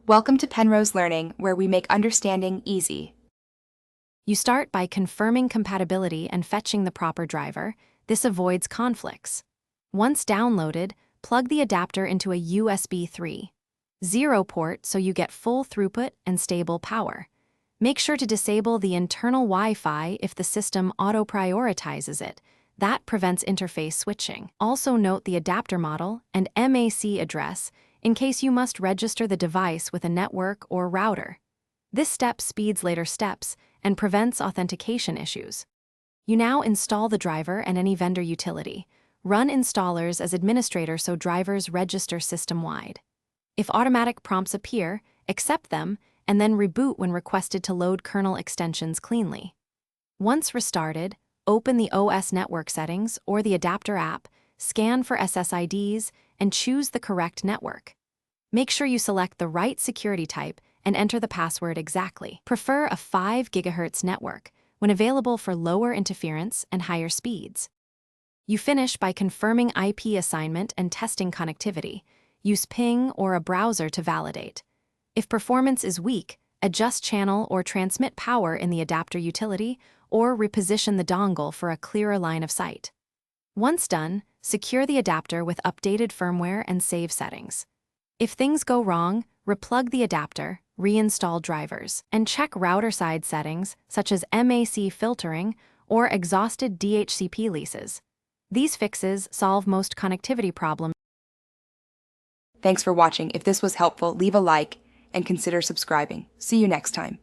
Welcome to Penrose Learning, where we make understanding easy. You start by confirming compatibility and fetching the proper driver. This avoids conflicts. Once downloaded, plug the adapter into a USB 3.0 port so you get full throughput and stable power. Make sure to disable the internal Wi-Fi if the system auto-prioritizes it. That prevents interface switching. Also note the adapter model and MAC address in case you must register the device with a network or router. This step speeds later steps and prevents authentication issues. You now install the driver and any vendor utility. Run installers as administrator so drivers register system-wide. If automatic prompts appear, accept them and then reboot when requested to load kernel extensions cleanly. Once restarted, open the OS network settings or the adapter app, scan for SSIDs, and choose the correct network. Make sure you select the right security type and enter the password exactly. Prefer a 5 GHz network when available for lower interference and higher speeds. You finish by confirming IP assignment and testing connectivity. Use ping or a browser to validate. If performance is weak, adjust channel or transmit power in the adapter utility or reposition the dongle for a clearer line of sight. Once done, secure the adapter with updated firmware and save settings. If things go wrong, replug the adapter, reinstall drivers, and check router side settings such as MAC filtering or exhausted DHCP leases. These fixes solve most connectivity problems. Thanks for watching. If this was helpful, leave a like and consider subscribing. See you next time.